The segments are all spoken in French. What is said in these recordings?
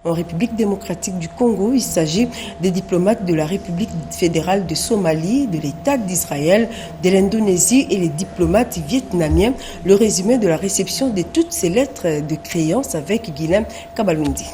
En République démocratique du Congo, il s'agit des diplomates de la République fédérale de Somalie, de l'État d'Israël, de l'Indonésie et les diplomates vietnamiens. Le résumé de la réception de toutes ces lettres de créance avec Guilhem Kabalundi.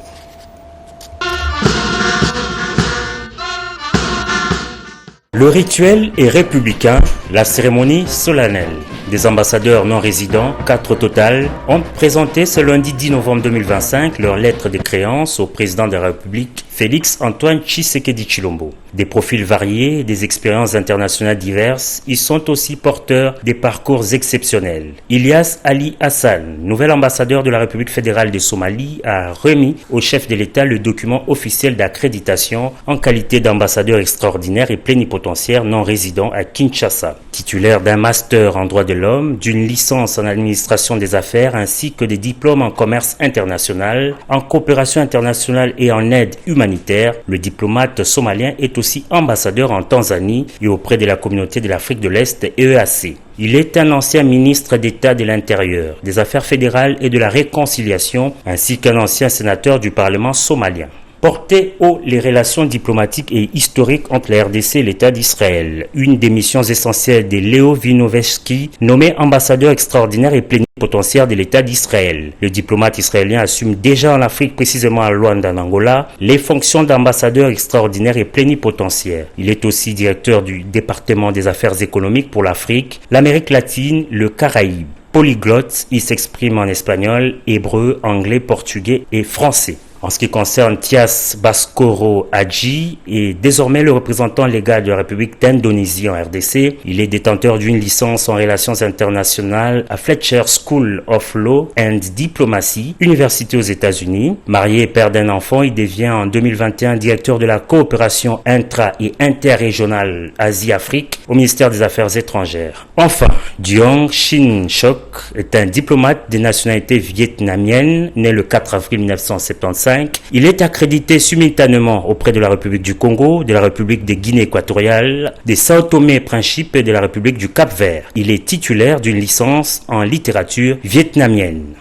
Le rituel est républicain, la cérémonie solennelle. Des ambassadeurs non résidents, 4 au total, ont présenté ce lundi 10 novembre 2025 leur lettre de créance au président de la République, Félix Antoine Tshisekedi Tshilombo. Des profils variés, des expériences internationales diverses, ils sont aussi porteurs des parcours exceptionnels. Ilyas Ali Hassan, nouvel ambassadeur de la République fédérale de Somalie, a remis au chef de l'État le document officiel d'accréditation en qualité d'ambassadeur extraordinaire et plénipotentiaire non résident à Kinshasa. Titulaire d'un master en droit de l'homme, d'une licence en administration des affaires ainsi que des diplômes en commerce international, en coopération internationale et en aide humanitaire, le diplomate somalien est aussi ambassadeur en Tanzanie et auprès de la communauté de l'Afrique de l'Est EAC. Il est un ancien ministre d'État de l'Intérieur, des Affaires fédérales et de la Réconciliation, ainsi qu'un ancien sénateur du Parlement somalien. Porter haut les relations diplomatiques et historiques entre la RDC et l'État d'Israël. Une des missions essentielles de Leo Vinovetsky, nommé ambassadeur extraordinaire et plénipotentiaire de l'État d'Israël. Le diplomate israélien assume déjà en Afrique, précisément à Luanda en Angola, les fonctions d'ambassadeur extraordinaire et plénipotentiaire. Il est aussi directeur du département des affaires économiques pour l'Afrique, l'Amérique latine, le Caraïbe. Polyglotte, il s'exprime en espagnol, hébreu, anglais, portugais et français. En ce qui concerne Tias Baskoro Hadji, est désormais le représentant légal de la République d'Indonésie en RDC. Il est détenteur d'une licence en relations internationales à Fletcher School of Law and Diplomacy, université aux États-Unis. Marié et père d'un enfant, il devient en 2021 directeur de la coopération intra- et interrégionale Asie-Afrique au ministère des Affaires étrangères. Enfin, Duong Shin Sok est un diplomate de nationalité vietnamienne, né le 4 avril 1975. Il est accrédité simultanément auprès de la République du Congo, de la République de Guinée équatoriale, de Sao Tomé et Principe et de la République du Cap-Vert. Il est titulaire d'une licence en littérature vietnamienne.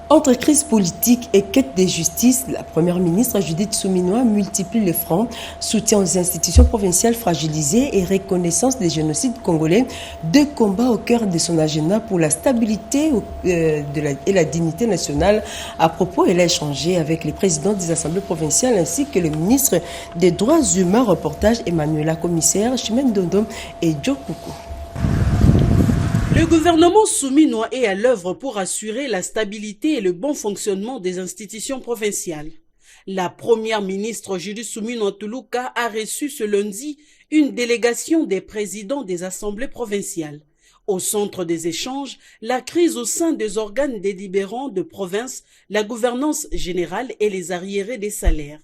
Entre crise politique et quête de justice, la première ministre Judith Suminwa multiplie les fronts, soutien aux institutions provinciales fragilisées et reconnaissance des génocides congolais, deux combats au cœur de son agenda pour la stabilité et la dignité nationale. À propos, elle a échangé avec les présidents des assemblées provinciales ainsi que le ministre des Droits humains. Reportage Emmanuela Commissaire, Chimène Dondom et Joe Koukou. Le gouvernement Suminwa est à l'œuvre pour assurer la stabilité et le bon fonctionnement des institutions provinciales. La première ministre Judith Suminwa Tuluka a reçu ce lundi une délégation des présidents des assemblées provinciales. Au centre des échanges, la crise au sein des organes délibérants de province, la gouvernance générale et les arriérés des salaires.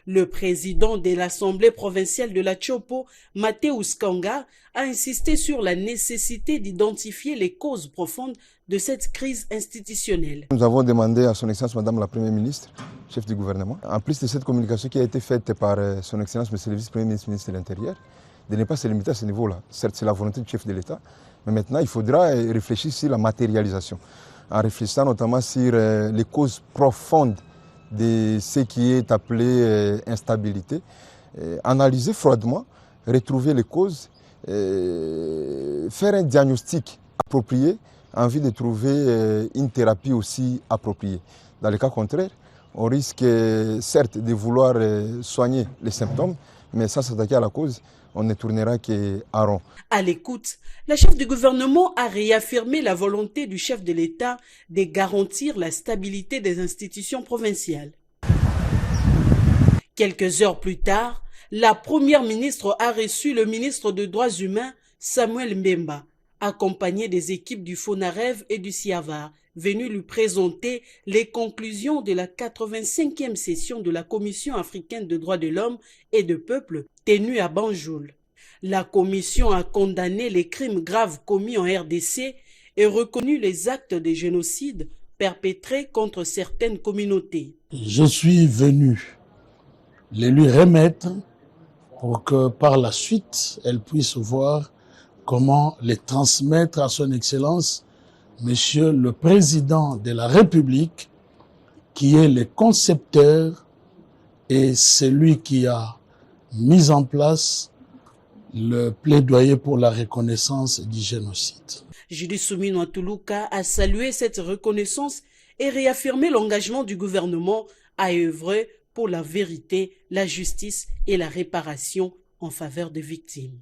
Le président de l'Assemblée provinciale de la Tchopo, Mathéus Kanga, a insisté sur la nécessité d'identifier les causes profondes de cette crise institutionnelle. Nous avons demandé à son Excellence Madame la Première ministre, chef du gouvernement, en plus de cette communication qui a été faite par son Excellence Monsieur le Vice-Premier ministre, ministre de l'Intérieur, de ne pas se limiter à ce niveau-là. Certes, c'est la volonté du chef de l'État, mais maintenant il faudra réfléchir sur la matérialisation, en réfléchissant notamment sur les causes profondes de ce qui est appelé instabilité, analyser froidement, retrouver les causes, faire un diagnostic approprié en vue de trouver une thérapie aussi appropriée. Dans le cas contraire, on risque certes de vouloir soigner les symptômes, mais sans s'attaquer à la cause, on ne tournera qu'à rond. À l'écoute, la chef du gouvernement a réaffirmé la volonté du chef de l'État de garantir la stabilité des institutions provinciales. Quelques heures plus tard, la première ministre a reçu le ministre des Droits humains, Samuel Mbemba, accompagné des équipes du FONAREV et du SIAVAR, venus lui présenter les conclusions de la 85e session de la Commission africaine de droits de l'homme et de peuple tenue à Banjul. La commission a condamné les crimes graves commis en RDC et reconnu les actes de génocide perpétrés contre certaines communautés. Je suis venu les lui remettre pour que par la suite, elle puisse voir comment les transmettre à son Excellence, Monsieur le Président de la République, qui est le concepteur et celui qui a mis en place le plaidoyer pour la reconnaissance du génocide. Judith Suminwa Tuluka a salué cette reconnaissance et réaffirmé l'engagement du gouvernement à œuvrer pour la vérité, la justice et la réparation en faveur des victimes.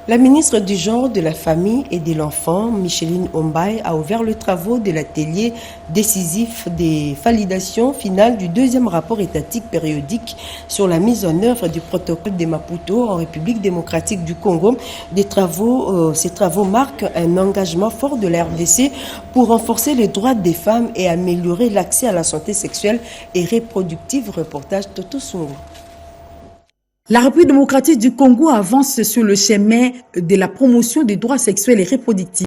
La ministre du Genre, de la Famille et de l'Enfant, Micheline Ombaye, a ouvert le travaux de l'atelier décisif des validations finales du deuxième rapport étatique périodique sur la mise en œuvre du protocole de Maputo en République démocratique du Congo. Ces travaux marquent un engagement fort de la RDC pour renforcer les droits des femmes et améliorer l'accès à la santé sexuelle et reproductive. Reportage Toto Sungo. La République démocratique du Congo avance sur le chemin de la promotion des droits sexuels et reproductifs.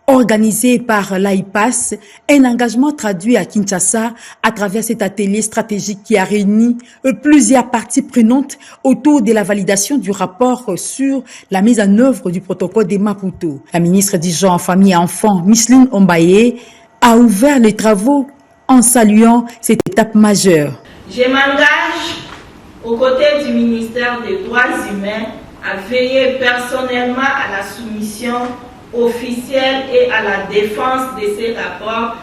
Organisé par l'AIPAS, un engagement traduit à Kinshasa à travers cet atelier stratégique qui a réuni plusieurs parties prenantes autour de la validation du rapport sur la mise en œuvre du protocole de Maputo. La ministre du Genre, Famille et Enfants, Micheline Ombaye, a ouvert les travaux en saluant cette étape majeure. Je m'engage aux côtés du ministère des Droits humains à veiller personnellement à la soumission officielle et à la défense de ces rapports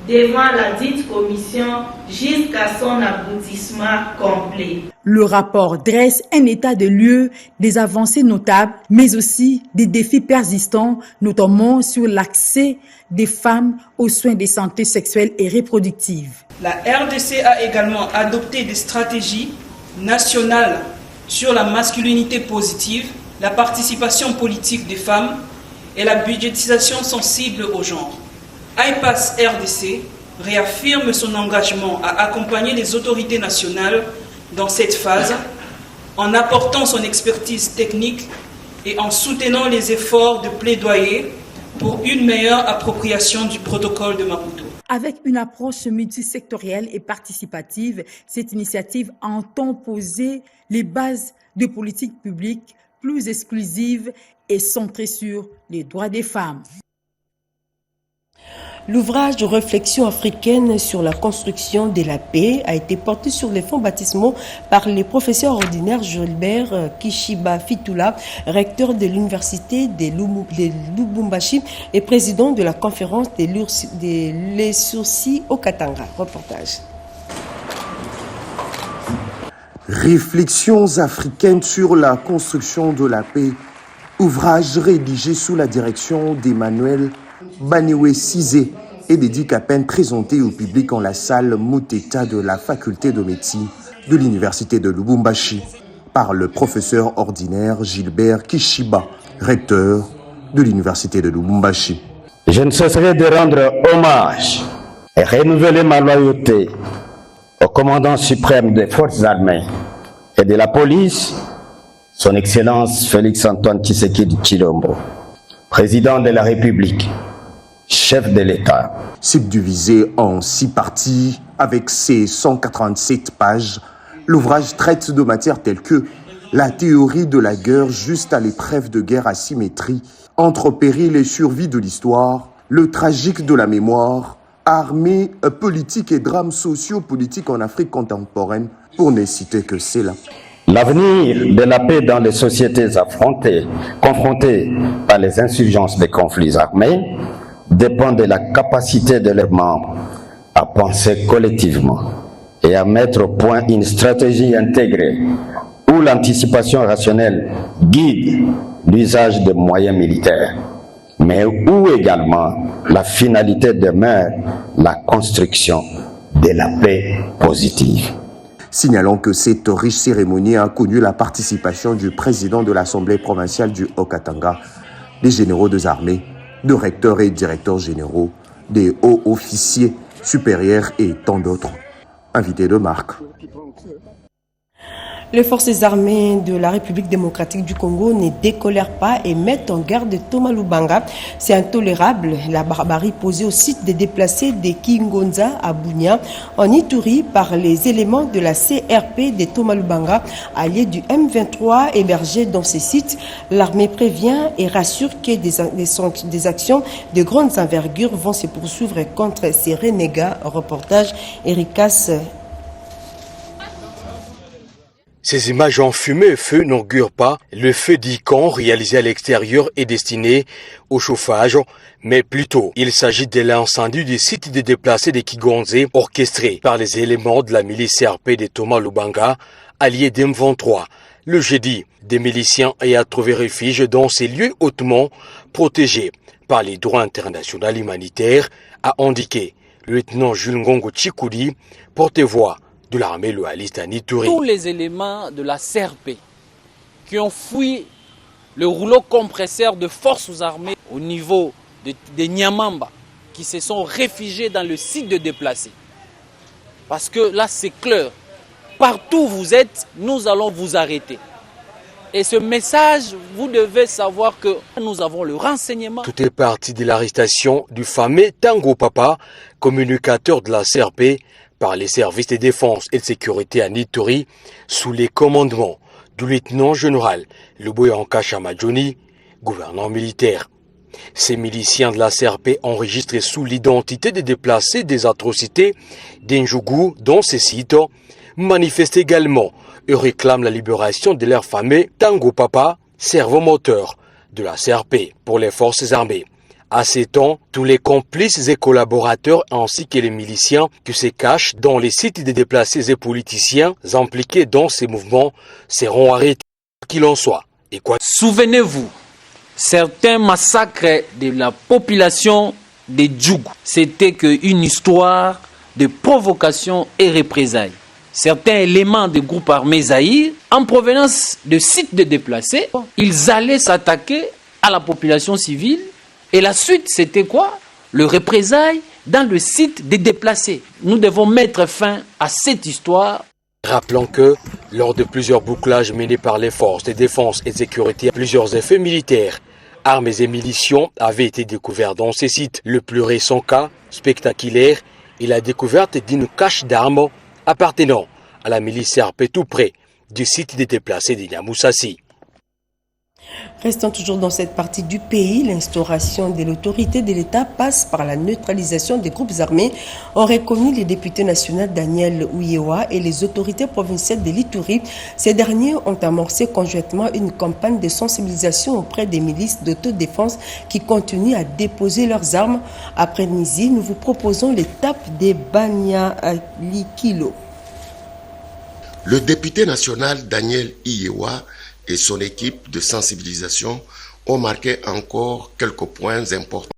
devant la dite commission jusqu'à son aboutissement complet. Le rapport dresse un état de lieu des avancées notables, mais aussi des défis persistants, notamment sur l'accès des femmes aux soins de santé sexuelle et reproductive. La RDC a également adopté des stratégies nationale sur la masculinité positive, la participation politique des femmes et la budgétisation sensible au genre. AIPAS RDC réaffirme son engagement à accompagner les autorités nationales dans cette phase en apportant son expertise technique et en soutenant les efforts de plaidoyer pour une meilleure appropriation du protocole de Maputo. Avec une approche multisectorielle et participative, cette initiative entend poser les bases de politiques publiques plus exclusives et centrées sur les droits des femmes. L'ouvrage de réflexion africaine sur la construction de la paix a été porté sur les fonds baptismaux par le professeur ordinaire Gilbert Kishiba Fitula, recteur de l'université de Lubumbashi et président de la conférence des Les Sourcils au Katanga. Reportage. Réflexions africaines sur la construction de la paix. Ouvrage rédigé sous la direction d'Emmanuel Banewe Cizé et dédié à peine présenté au public en la salle Muteta de la faculté de médecine de l'université de Lubumbashi par le professeur ordinaire Gilbert Kishiba, recteur de l'université de Lubumbashi. Je ne cesserai de rendre hommage et renouveler ma loyauté au commandant suprême des forces armées et de la police, son Excellence Félix-Antoine Tshisekedi Tshilombo, président de la République, chef de l'État. Subdivisé en 6 parties avec ses 187 pages, l'ouvrage traite de matières telles que la théorie de la guerre juste à l'épreuve de guerre asymétrie, entre péril et survie de l'histoire, le tragique de la mémoire, armée, politique et drames sociopolitiques en Afrique contemporaine, pour ne citer que cela. L'avenir de la paix dans les sociétés affrontées, confrontées par les insurgences des conflits armés, dépend de la capacité de leurs membres à penser collectivement et à mettre au point une stratégie intégrée où l'anticipation rationnelle guide l'usage des moyens militaires, mais où également la finalité demeure la construction de la paix positive. Signalons que cette riche cérémonie a connu la participation du président de l'Assemblée provinciale du Haut-Katanga, des généraux des armées, de recteurs et directeurs généraux, des hauts officiers supérieurs et tant d'autres. Invités de marque. Les forces armées de la République démocratique du Congo ne décolèrent pas et mettent en garde Thomas Lubanga. C'est intolérable la barbarie posée au site des déplacés de Kingonza à Bunia, en Ituri, par les éléments de la CRP de Thomas Lubanga, alliés du M23 hébergés dans ces sites. L'armée prévient et rassure que des actions de grandes envergures vont se poursuivre contre ces renégats. Reportage Ericas. Ces images en fumée et feu n'augurent pas le feu d'icône réalisé à l'extérieur et destiné au chauffage, mais plutôt il s'agit de l'incendie du site de déplacés de Kigonze orchestré par les éléments de la milice CRP de Thomas Lubanga, alliés d'M23. Le jeudi, des miliciens ayant trouvé refuge dans ces lieux hautement protégés par les droits internationaux humanitaires, a indiqué le lieutenant Jules Ngongo Chikoudi, porte-voix de l'armée loyaliste à Ituri. Tous les éléments de la CRP qui ont fui le rouleau compresseur de forces armées au niveau de Nyamamba, qui se sont réfugiés dans le site de déplacés. Parce que là, c'est clair. Partout où vous êtes, nous allons vous arrêter. Et ce message, vous devez savoir que nous avons le renseignement. Tout est parti de l'arrestation du fameux Tango Papa, communicateur de la CRP, par les services de défense et de sécurité à Ituri, sous les commandements du lieutenant-général Luboyanka Chamadjoni, gouverneur militaire. Ces miliciens de la CRP enregistrés sous l'identité des déplacés des atrocités d'Injougou dans ces sites manifestent également et réclament la libération de leur fameux Tango Papa, servomoteur de la CRP pour les forces armées. À ces temps, tous les complices et collaborateurs ainsi que les miliciens qui se cachent dans les sites des déplacés et politiciens impliqués dans ces mouvements seront arrêtés, qu'il en soit. Et quoi? Souvenez-vous, certains massacres de la population de Djougou, c'était qu'une histoire de provocation et représailles. Certains éléments des groupes armés Zaïre, en provenance de sites de déplacés, ils allaient s'attaquer à la population civile. Et la suite, c'était quoi? Le représailles dans le site des déplacés. Nous devons mettre fin à cette histoire. Rappelons que, lors de plusieurs bouclages menés par les forces de défense et de sécurité, plusieurs effets militaires, armes et munitions avaient été découverts dans ces sites. Le plus récent cas, spectaculaire, est la découverte d'une cache d'armes appartenant à la milice CRP tout près du site des déplacés de Nyamoussassi. Restant toujours dans cette partie du pays, l'instauration de l'autorité de l'État passe par la neutralisation des groupes armés, ont reconnu les députés nationaux Daniel Ouyewa et les autorités provinciales de l'Ituri. Ces derniers ont amorcé conjointement une campagne de sensibilisation auprès des milices d'autodéfense qui continuent à déposer leurs armes. Après Nizi, nous vous proposons l'étape des Banya-Likilo. Le député national Daniel Ouyewa et son équipe de sensibilisation ont marqué encore quelques points importants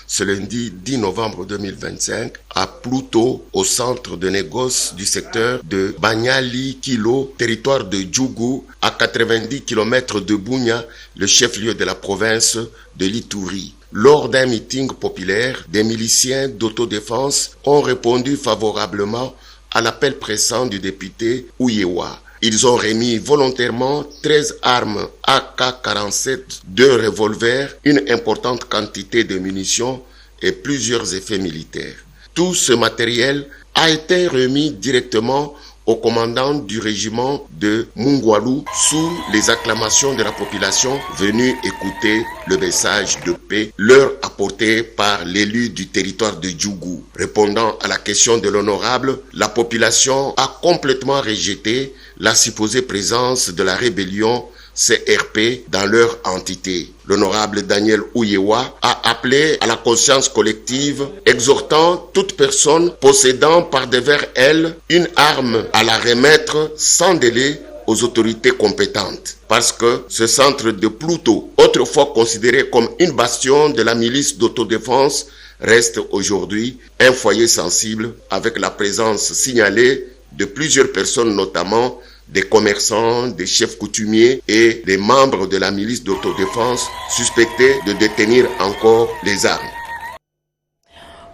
ce lundi 10 novembre 2025 à Pluto, au centre de négoce du secteur de Banyali Kilo, territoire de Djougou, à 90 km de Bunia, le chef-lieu de la province de l'Ituri. Lors d'un meeting populaire, des miliciens d'autodéfense ont répondu favorablement à l'appel pressant du député Ouyewa. Ils ont remis volontairement 13 armes AK-47, 2 revolvers, une importante quantité de munitions et plusieurs effets militaires. Tout ce matériel a été remis directement au commandant du régiment de Mungwalu sous les acclamations de la population venue écouter le message de paix leur apporté par l'élu du territoire de Djougou. Répondant à la question de l'honorable, la population a complètement rejeté la supposée présence de la rébellion CRP dans leur entité. L'honorable Daniel Ouyewa a appelé à la conscience collective, exhortant toute personne possédant par devers elle une arme à la remettre sans délai aux autorités compétentes. Parce que ce centre de Pluto, autrefois considéré comme une bastion de la milice d'autodéfense, reste aujourd'hui un foyer sensible avec la présence signalée de plusieurs personnes, notamment des commerçants, des chefs coutumiers et des membres de la milice d'autodéfense suspectés de détenir encore les armes.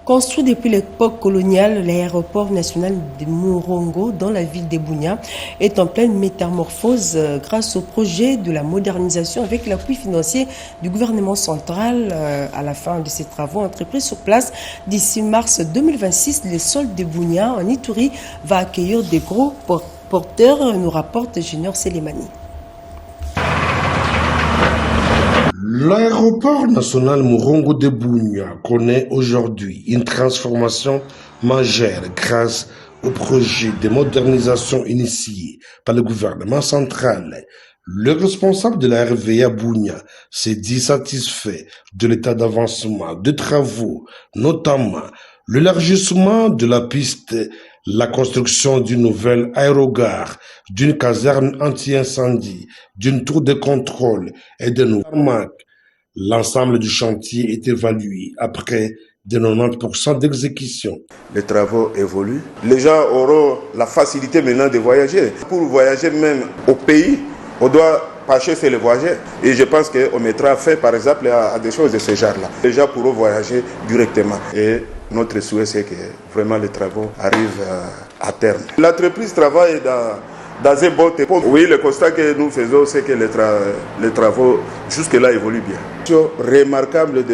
Construit depuis l'époque coloniale, l'aéroport national de Morongo dans la ville de Bunia est en pleine métamorphose grâce au projet de la modernisation avec l'appui financier du gouvernement central. À la fin de ces travaux entrepris sur place, d'ici mars 2026, le sol de Bunia en Ituri va accueillir des gros porteurs, nous rapporte Junior Selemani. L'aéroport national Morongo de Bunia connaît aujourd'hui une transformation majeure grâce au projet de modernisation initié par le gouvernement central. Le responsable de la RVA Bunia s'est dit satisfait de l'état d'avancement des travaux, notamment l'élargissement de la piste, la construction d'une nouvelle aérogare, d'une caserne anti-incendie, d'une tour de contrôle et de nouvelles. L'ensemble du chantier est évalué après de 90% d'exécution. Les travaux évoluent. Les gens auront la facilité maintenant de voyager. Pour voyager même au pays, on doit pas chercher les voyageurs. Et je pense qu'on mettra fin, par exemple, à des choses de ce genre-là. Les gens pourront voyager directement. Et notre souhait, c'est que vraiment les travaux arrivent à terme. L'entreprise travaille dans un bon tempo. Oui, le constat que nous faisons, c'est que les travaux jusque-là évoluent bien. Remarquable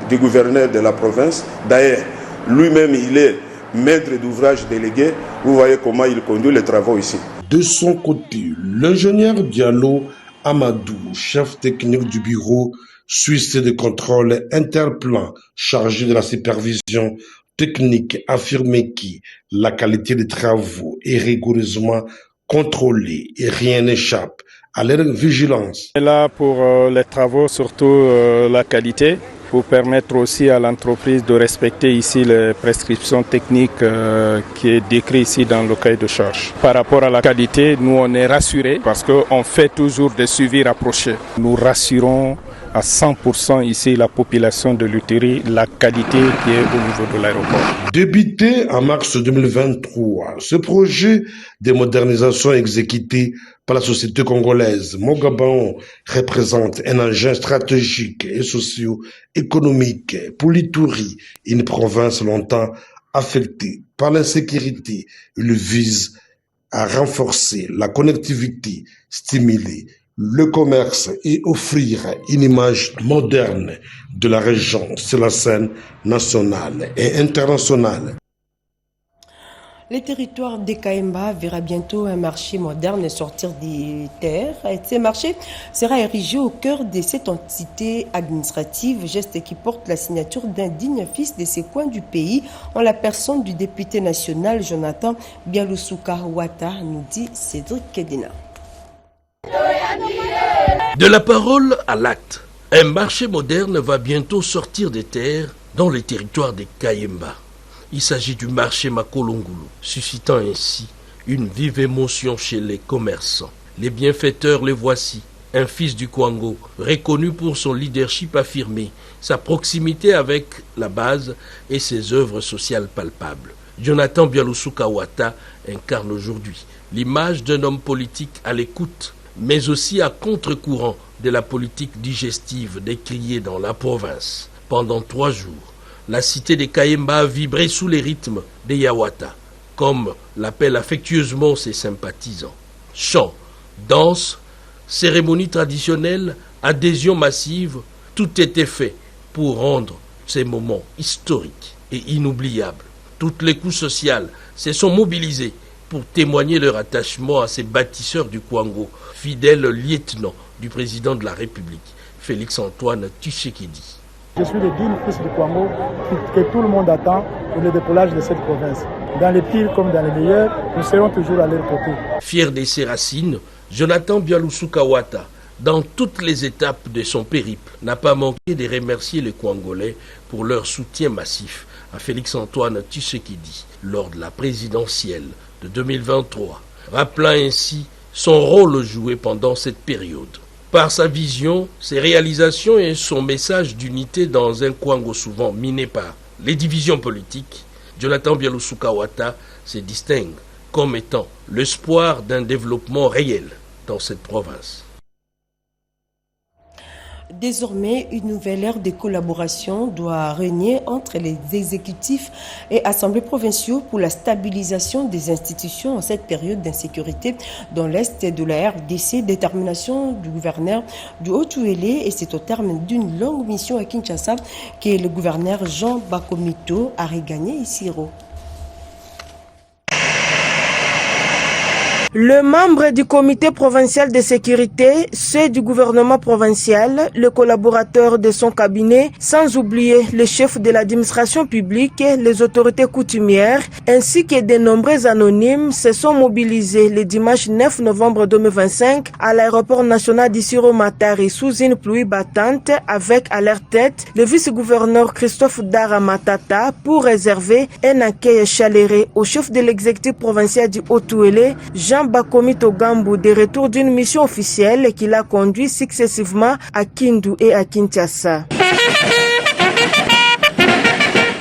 du gouverneur de la province. D'ailleurs, lui-même, il est maître d'ouvrage délégué. Vous voyez comment il conduit les travaux ici. De son côté, l'ingénieur Diallo Amadou, chef technique du bureau suisse de contrôle Interplan, chargé de la supervision technique, affirmé que la qualité des travaux est rigoureusement contrôlée et rien n'échappe à leur vigilance. Là, pour les travaux, surtout la qualité, pour permettre aussi à l'entreprise de respecter ici les prescriptions techniques qui est décrites ici dans le cahier de charge. Par rapport à la qualité, nous on est rassurés parce qu'on fait toujours des suivis rapprochés. Nous rassurons à 100% ici la population de l'Uturi, la qualité qui est au niveau de l'aéroport. Débuté en mars 2023, ce projet de modernisation exécuté par la société congolaise Mogabaon représente un enjeu stratégique et socio-économique pour l'Ituri, une province longtemps affectée par l'insécurité. Il vise à renforcer la connectivité, stimuler le commerce et offrir une image moderne de la région sur la scène nationale et internationale. Le territoire de Kayemba verra bientôt un marché moderne sortir des terres. Ce marché sera érigé au cœur de cette entité administrative, geste qui porte la signature d'un digne fils de ces coins du pays, en la personne du député national Jonathan Bialoussouka Ouatta, nous dit Cédric Kedina. De la parole à l'acte, un marché moderne va bientôt sortir des terres dans le territoire de Kayemba. Il s'agit du marché Makolongulu, suscitant ainsi une vive émotion chez les commerçants. Les bienfaiteurs les voici, un fils du Kwango, reconnu pour son leadership affirmé, sa proximité avec la base et ses œuvres sociales palpables. Jonathan Bialoussouka Ouatta incarne aujourd'hui l'image d'un homme politique à l'écoute, mais aussi à contre-courant de la politique digestive décriée dans la province. Pendant 3 jours, la cité de Kayemba a vibré sous les rythmes des Yawata, comme l'appellent affectueusement ses sympathisants. Chants, danses, cérémonies traditionnelles, adhésions massives, tout était fait pour rendre ces moments historiques et inoubliables. Toutes les couches sociales se sont mobilisées pour témoigner leur attachement à ces bâtisseurs du Kwango, fidèles lieutenants du président de la République, Félix-Antoine Tshisekedi. Je suis le digne fils du Kwango que tout le monde attend pour le décollage de cette province. Dans les pires comme dans les meilleurs, nous serons toujours à leur côté. Fier de ses racines, Jonathan Bialoussouka Ouatta, dans toutes les étapes de son périple, n'a pas manqué de remercier les Kwangolais pour leur soutien massif à Félix-Antoine Tshisekedi lors de la présidentielle de 2023, rappelant ainsi son rôle joué pendant cette période. Par sa vision, ses réalisations et son message d'unité dans un Kwango souvent miné par les divisions politiques, Jonathan Bialoussouka Ouatta se distingue comme étant l'espoir d'un développement réel dans cette province. Désormais, une nouvelle ère de collaboration doit régner entre les exécutifs et assemblées provinciaux pour la stabilisation des institutions en cette période d'insécurité dans l'Est de la RDC. Détermination du gouverneur du Haut-Uélé, et c'est au terme d'une longue mission à Kinshasa que le gouverneur Jean Bakomito a regagné Isiro. Le membre du comité provincial de sécurité, ceux du gouvernement provincial, le collaborateur de son cabinet, sans oublier le chef de l'administration publique, les autorités coutumières, ainsi que de nombreux anonymes se sont mobilisés le dimanche 9 novembre 2025 à l'aéroport national d'Isiro-Matari sous une pluie battante avec à leur tête le vice-gouverneur Christophe Dara Matata pour réserver un accueil chaleureux au chef de l'exécutif provincial du Haut-Uélé, Jean Bakomito Gambu, de retour d'une mission officielle qui l'a conduit successivement à Kindu et à Kinshasa.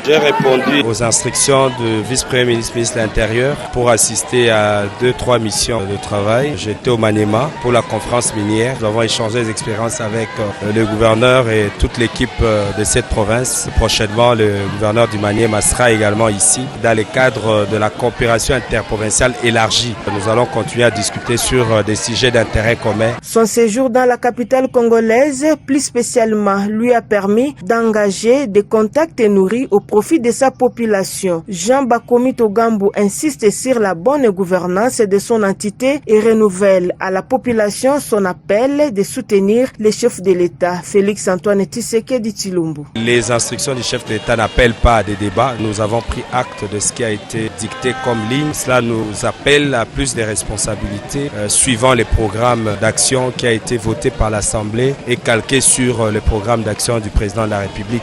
J'ai répondu aux instructions du vice-premier ministre de l'Intérieur pour assister à 2-3 missions de travail. J'étais au Maniema pour la conférence minière. Nous avons échangé des expériences avec le gouverneur et toute l'équipe de cette province. Prochainement, le gouverneur du Maniema sera également ici dans le cadre de la coopération interprovinciale élargie. Nous allons continuer à discuter sur des sujets d'intérêt commun. Son séjour dans la capitale congolaise, plus spécialement, lui a permis d'engager des contacts nourris au profit de sa population. Jean Bakomito Gambu insiste sur la bonne gouvernance de son entité et renouvelle à la population son appel de soutenir les chefs de l'État. Félix Antoine Tshisekedi Tshilombo. Les instructions du chef de l'État n'appellent pas à des débats. Nous avons pris acte de ce qui a été dicté comme ligne. Cela nous appelle à plus de responsabilités suivant les programmes d'action qui a été voté par l'Assemblée et calqué sur le programme d'action du président de la République.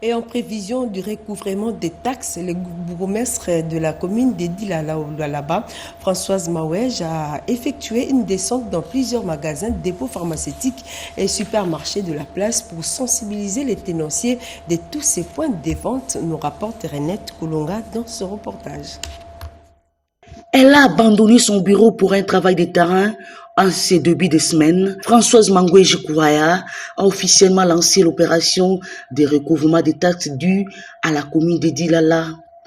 Et en prévision du recouvrement des taxes, le bourgmestre de la commune de Dilala-Bas, Françoise Mawège, a effectué une descente dans plusieurs magasins, dépôts pharmaceutiques et supermarchés de la place pour sensibiliser les tenanciers de tous ces points de vente, nous rapporte Renette Kolonga dans ce reportage. Elle a abandonné son bureau pour un travail de terrain. En ces débuts de semaine, Françoise Mangoué Kouraya a officiellement lancé l'opération de recouvrement des taxes dues à la commune de Dilala.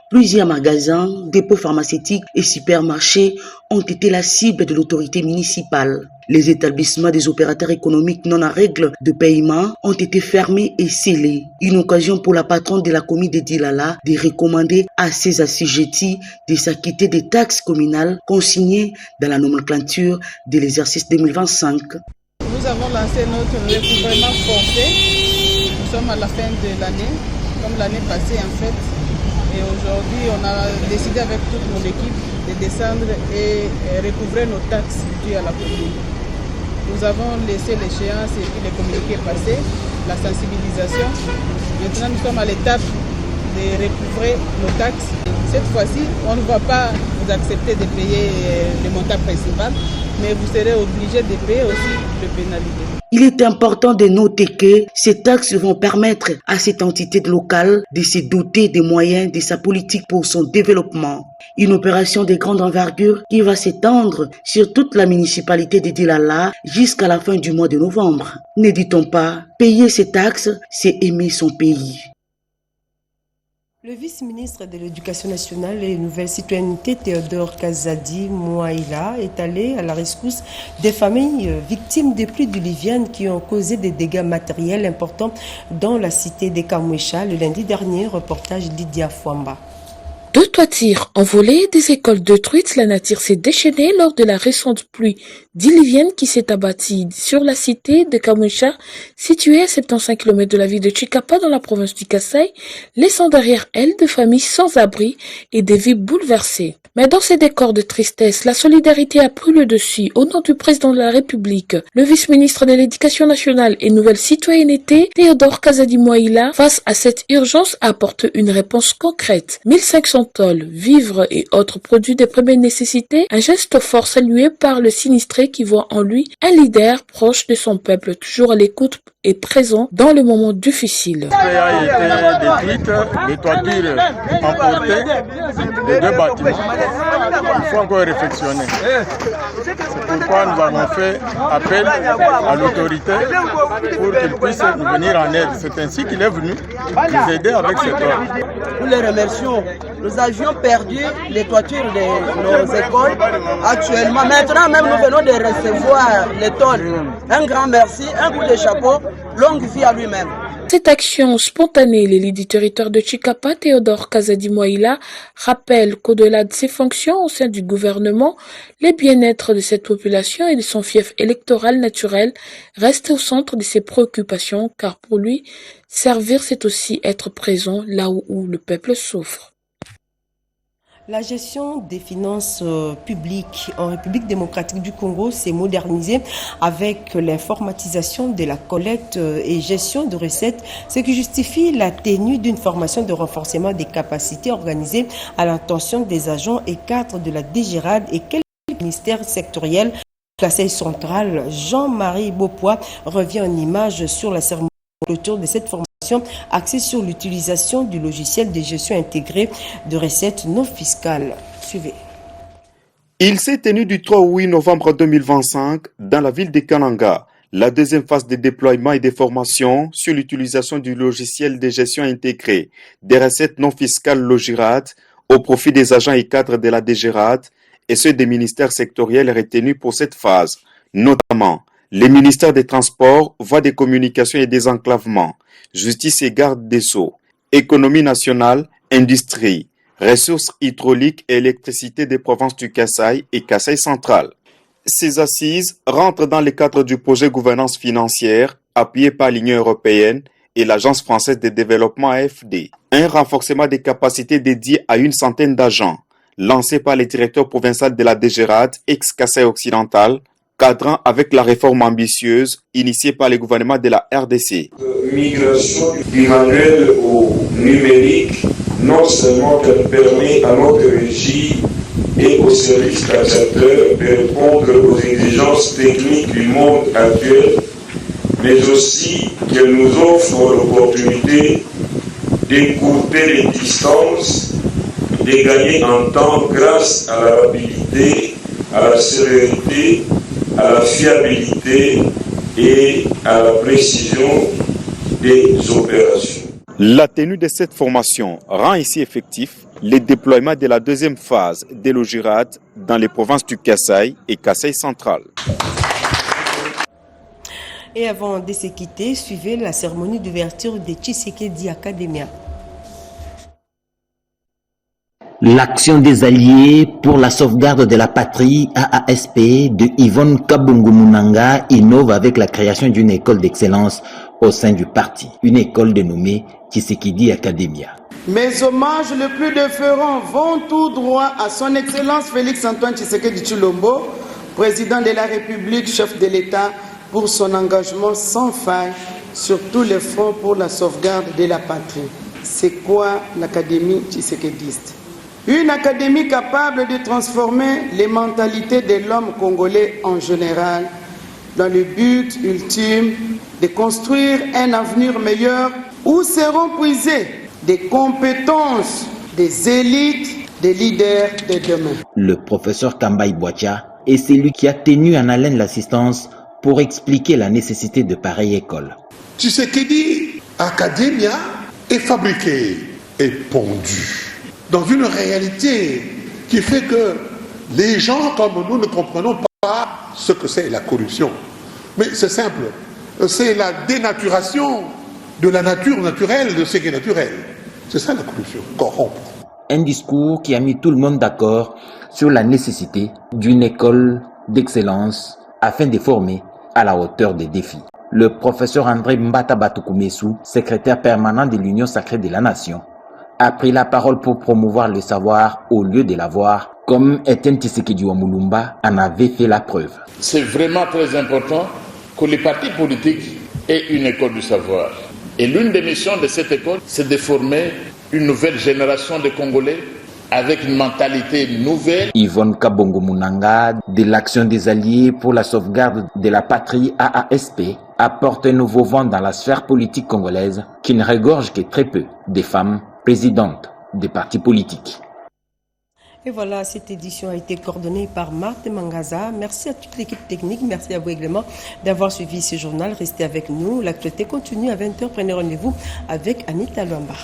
Plusieurs magasins, dépôts pharmaceutiques et supermarchés ont été la cible de l'autorité municipale. Les établissements des opérateurs économiques non en règle de paiement ont été fermés et scellés. Une occasion pour la patronne de la commune de Dilala de recommander à ses assujettis de s'acquitter des taxes communales consignées dans la nomenclature de l'exercice 2025. Nous avons lancé notre recouvrement forcé. Nous sommes à la fin de l'année, comme l'année passée en fait. Et aujourd'hui, on a décidé avec toute mon équipe de descendre et recouvrer nos taxes dues à la commune. Nous avons laissé l'échéance et puis les communiqués passés, la sensibilisation. Maintenant, nous sommes à l'étape de recouvrer nos taxes. Cette fois-ci, on ne va pas vous accepter de payer le montant principal, mais vous serez obligé de payer aussi le pénalité. Il est important de noter que ces taxes vont permettre à cette entité locale de se doter des moyens de sa politique pour son développement. Une opération de grande envergure qui va s'étendre sur toute la municipalité de Dilala jusqu'à la fin du mois de novembre. Ne dit-on pas, payer ces taxes, c'est aimer son pays. Le vice-ministre de l'Éducation nationale et Nouvelle Citoyenneté, Théodore Kazadi Mouaïla, est allé à la rescousse des familles victimes des pluies diluviennes qui ont causé des dégâts matériels importants dans la cité de Kamouécha le lundi dernier. Reportage Lydia Fouamba. Deux toitures envolées, des écoles détruites, la nature s'est déchaînée lors de la récente pluie diluvienne qui s'est abattie sur la cité de Kamouécha, située à 75 km de la ville de Chikapa dans la province du Kasaï, laissant derrière elle des familles sans abri et des vies bouleversées. Mais dans ces décors de tristesse, la solidarité a pris le dessus. Au nom du président de la République, le vice-ministre de l'Éducation nationale et Nouvelle Citoyenneté, Théodore Kazadi Mouaïla, face à cette urgence, apporte une réponse concrète. 1500 tôles, vivres et autres produits de première nécessité, un geste fort salué par le sinistré qui voit en lui un leader proche de son peuple, toujours à l'écoute est présent dans le moment difficile. a été détruite, les toitures emportées, les 2 bâtiments. Il faut encore réflexionner. C'est pourquoi nous avons fait appel à l'autorité pour qu'il puisse nous venir en aide. C'est ainsi qu'il est venu nous aider avec cette œuvre. Nous les remercions. Nous avions perdu les toitures de nos écoles actuellement. Maintenant même, nous venons de recevoir les tôles. Un grand merci, un coup de chapeau, longue vie à lui-même. Cette action spontanée, l'élite du territoire de Chikapa, Théodore Kazadi Moïla, rappelle qu'au-delà de ses fonctions au sein du gouvernement, le bien-être de cette population et de son fief électoral naturel reste au centre de ses préoccupations, car pour lui, servir c'est aussi être présent là où le peuple souffre. La gestion des finances publiques en République démocratique du Congo s'est modernisée avec l'informatisation de la collecte et gestion de recettes, ce qui justifie la tenue d'une formation de renforcement des capacités organisée à l'intention des agents et cadres de la DGRAD et quelques ministères sectoriels. Conseil central, Jean-Marie Beaupois revient en image sur la cérémonie autour de cette formation axée sur l'utilisation du logiciel de gestion intégrée de recettes non fiscales. Suivez. Il s'est tenu du 3 au 8 novembre 2025 dans la ville de Kananga, la deuxième phase de déploiement et de formation sur l'utilisation du logiciel de gestion intégrée des recettes non fiscales Logirad au profit des agents et cadres de la DGRAD et ceux des ministères sectoriels retenus pour cette phase, notamment les ministères des Transports, Voies des Communications et des Enclavements, Justice et Garde des Sceaux, Économie nationale, Industrie, Ressources hydrauliques et électricité des provinces du Kasaï et Kasaï central. Ces assises rentrent dans le cadre du projet gouvernance financière appuyé par l'Union européenne et l'Agence française de développement AFD. Un renforcement des capacités dédiées à une centaine d'agents, lancé par le directeur provincial de la DGRAD, ex-Kasaï occidental, cadrant avec la réforme ambitieuse initiée par le gouvernement de la RDC. Migration du manuel au numérique, non seulement qu'elle permet à notre régie et aux services taxateurs de répondre aux exigences techniques du monde actuel, mais aussi qu'elle nous offre l'opportunité d'écourter les distances, de gagner en temps grâce à la rapidité, à la célérité, à la fiabilité et à la précision des opérations. La tenue de cette formation rend ici effectif le déploiement de la deuxième phase de Logirad dans les provinces du Kasaï et Kasaï central. Et avant de se quitter, suivez la cérémonie d'ouverture de Tshisekedi Academia. L'action des alliés pour la sauvegarde de la patrie AASP de Yvonne Kabungu Munanga innove avec la création d'une école d'excellence au sein du parti, une école dénommée Tshisekedi Academia. Mes hommages les plus déférents vont tout droit à son Excellence Félix-Antoine Tshisekedi Tshilombo, président de la République, chef de l'État, pour son engagement sans faille sur tous les fronts pour la sauvegarde de la patrie. C'est quoi l'Académie Tshisekediste? Une académie capable de transformer les mentalités de l'homme congolais en général dans le but ultime de construire un avenir meilleur où seront puisées des compétences des élites, des leaders de demain. Le professeur Kambaï Boacha est celui qui a tenu en haleine l'assistance pour expliquer la nécessité de pareille école. Tshisekedi Academia est fabriqué et pondu dans une réalité qui fait que les gens comme nous ne comprenons pas ce que c'est la corruption. Mais c'est simple, c'est la dénaturation de la nature naturelle, de ce qui est naturel. C'est ça la corruption, corrompre. Un discours qui a mis tout le monde d'accord sur la nécessité d'une école d'excellence afin de former à la hauteur des défis. Le professeur André Mbata Batukumesu, secrétaire permanent de l'Union sacrée de la Nation, a pris la parole pour promouvoir le savoir au lieu de l'avoir, comme Etienne Tshisekedi Wamulumba en avait fait la preuve. C'est vraiment très important que les partis politiques aient une école du savoir. Et l'une des missions de cette école, c'est de former une nouvelle génération de Congolais avec une mentalité nouvelle. Yvonne Kabongo Munanga, de l'Action des Alliés pour la sauvegarde de la patrie AASP, apporte un nouveau vent dans la sphère politique congolaise qui ne regorge que très peu des femmes présidentes des partis politiques. Et voilà, cette édition a été coordonnée par Marthe Mangaza. Merci à toute l'équipe technique. Merci à vous également d'avoir suivi ce journal. Restez avec nous. L'actualité continue à 20h. Prenez rendez-vous avec Anita Luamba.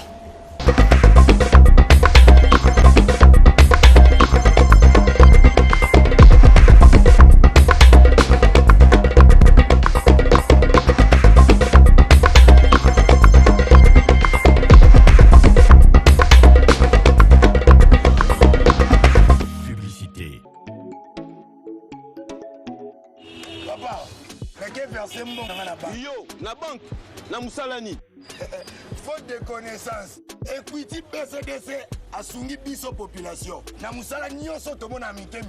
Yo, la banque, la Moussalani. Faute de connaissance. Equity PCDC a soumis biso population. Na Moussalani yo soto mona mike.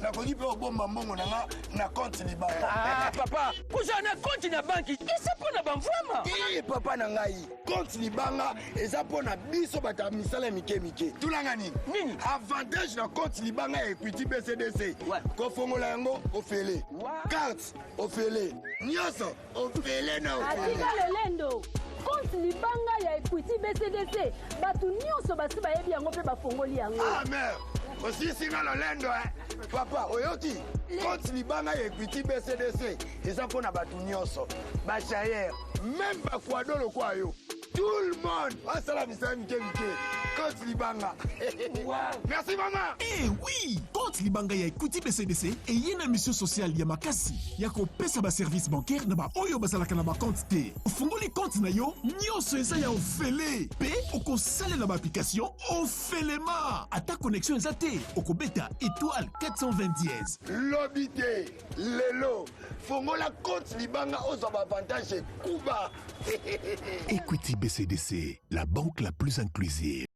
Na kogi pe obomba mbongo nanga na compte libanga. Ah papa, kuja na compte na banki. Esa pona bamvama. Papa na ngai. Compte libanga eza pona biso bata misala mike. Tulanga nini? Nini? Avantage na compte libanga Equity PCDC. Ko fongola yango ofele. Carte ofele. Nyoso ofele na ofele. Atika lelendo. Compte libanga ya Equity BCDC. Batu nyoso basi bayebi yango pe bafongoli yango. Ah merde. Aussi singa lolendo Papa oyoki. Compte libanga ya Equity BCDC. Eza pona batu nyoso. Bachayer, même bakwado lokwa yo. Tout le monde. Asala misala mike. Compte libanga. Merci maman. Eh oui, compte libanga ya Equity BCDC et yena mission sociale ya makasi. Yako pesa ba service bancaire na ba oyo bazalaka na ba compte te. Fungoli compte na yo, nyonso eza ya ofele. Pe okosala na ba application ofelema. Ata connexion eza te, okobeta étoile 420 dièse. Lobité, lelo. Fungola compte libanga ozo ba avantage Kuba. Equity BCDC, la banque la plus inclusive.